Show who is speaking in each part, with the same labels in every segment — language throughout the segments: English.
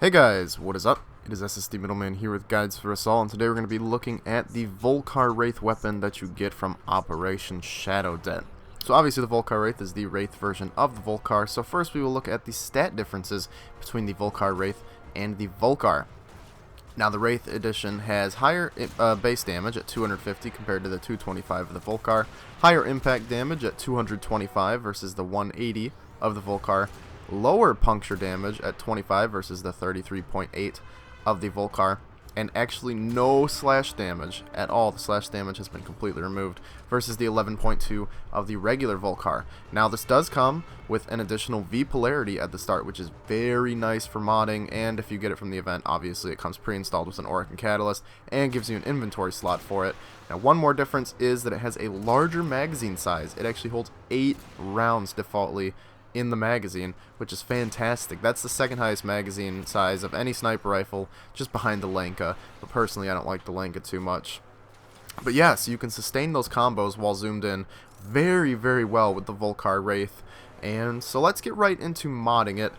Speaker 1: Hey guys, what is up? It is SSD Middleman here with GuidesForUsAll, and today we're going to be looking at the Vulkar Wraith weapon that you get from Operation Shadow Det. So obviously the Vulkar Wraith is the Wraith version of the Vulkar, so first we will look at the stat differences between the Vulkar Wraith and the Vulkar. Now the Wraith edition has higher base damage at 250 compared to the 225 of the Vulkar, higher impact damage at 225 versus the 180 of the Vulkar, lower puncture damage at 25 versus the 33.8 of the Vulkar, and actually no slash damage at all. The slash damage has been completely removed versus the 11.2 of the regular Vulkar. Now this does come with an additional V polarity at the start, which is very nice for modding, and if you get it from the event, obviously it comes pre-installed with an Auric and Catalyst and gives you an inventory slot for it. Now one more difference is that it has a larger magazine size. It actually holds 8 rounds defaultly in the magazine, which is fantastic. That's the second highest magazine size of any sniper rifle, just behind the Lanka, but personally I don't like the Lanka too much. But yeah, so you can sustain those combos while zoomed in very, very well with the Vulkar Wraith. And so let's get right into modding it.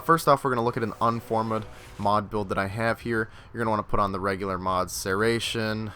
Speaker 1: First off, we're going to look at an unformed mod build that I have here. You're going to want to put on the regular mods, Serration,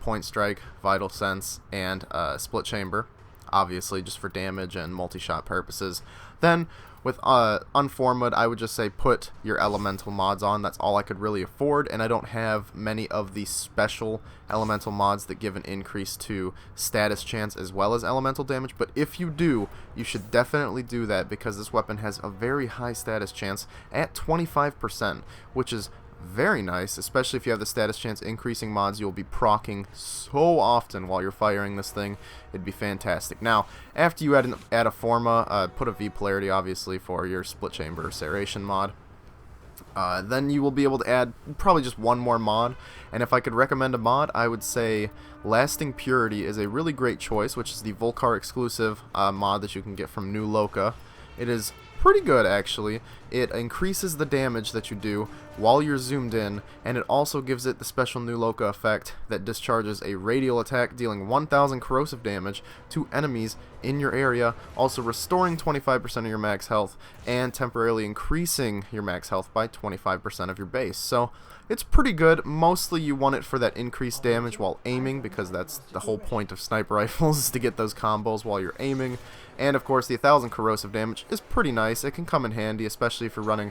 Speaker 1: Point Strike, Vital Sense, and Split Chamber, obviously just for damage and multi-shot purposes. Then with Unformed, I would just say put your elemental mods on. That's all I could really afford, and I don't have many of the special elemental mods that give an increase to status chance as well as elemental damage, but if you do, you should definitely do that because this weapon has a very high status chance at 25%, which is very nice, especially if you have the status chance increasing mods. You'll be proccing so often while you're firing this thing. It'd be fantastic. Now, after you add a Forma, put a V polarity obviously for your Split Chamber Serration mod. Then you will be able to add probably just one more mod, and if I could recommend a mod, I would say Lasting Purity is a really great choice, which is the Vulkar exclusive mod that you can get from New Loka. It is pretty good actually. It increases the damage that you do while you're zoomed in, and it also gives it the special New Loka effect that discharges a radial attack dealing 1000 corrosive damage to enemies in your area, also restoring 25% of your max health and temporarily increasing your max health by 25% of your base. So it's pretty good. Mostly you want it for that increased damage while aiming, because that's the whole point of sniper rifles, is to get those combos while you're aiming. And of course the 1000 corrosive damage is pretty nice. It can come in handy, especially if you're running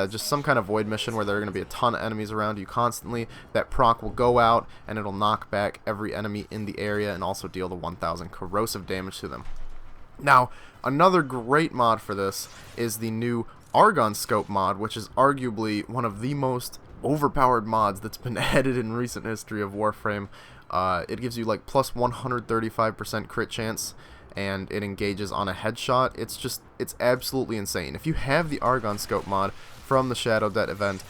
Speaker 1: just some kind of void mission where there are going to be a ton of enemies around you constantly. That proc will go out and it'll knock back every enemy in the area and also deal the 1000 corrosive damage to them. Now, another great mod for this is the new Argon Scope mod, which is arguably one of the most overpowered mods that's been added in recent history of Warframe. It gives you like plus 135% crit chance, and it engages on a headshot. It's absolutely insane. If you have the Argon Scope mod from the Shadow Det event,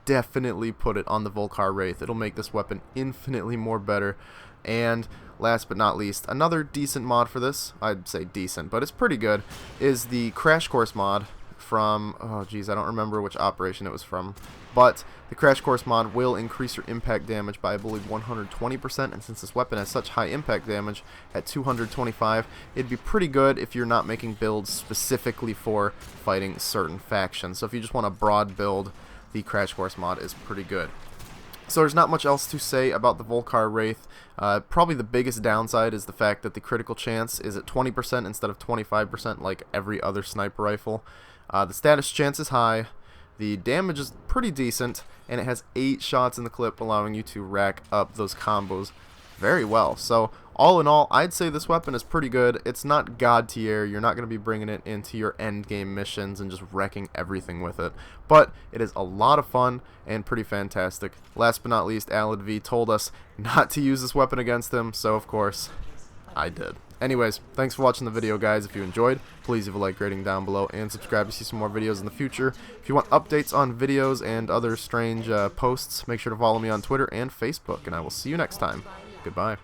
Speaker 1: definitely put it on the Vulkar Wraith. It'll make this weapon infinitely more better. And last but not least, another decent mod for this, I'd say decent, but it's pretty good, is the Crash Course mod from, oh geez, I don't remember which operation it was from, but the Crash Course mod will increase your impact damage by, I believe, 120%, and since this weapon has such high impact damage at 225, it'd be pretty good if you're not making builds specifically for fighting certain factions. So if you just want a broad build, the Crash Course mod is pretty good. So there's not much else to say about the Vulkar Wraith. Probably the biggest downside is the fact that the critical chance is at 20% instead of 25% like every other sniper rifle. The status chance is high, the damage is pretty decent, and it has 8 shots in the clip, allowing you to rack up those combos very well. So all in all, I'd say this weapon is pretty good. It's not god tier. You're not going to be bringing it into your end game missions and just wrecking everything with it, but it is a lot of fun and pretty fantastic. Last but not least, Alad V told us not to use this weapon against him, so of course I did. Anyways, thanks for watching the video, guys. If you enjoyed, please leave a like rating down below and subscribe to see some more videos in the future. If you want updates on videos and other strange posts, make sure to follow me on Twitter and Facebook, and I will see you next time. Goodbye.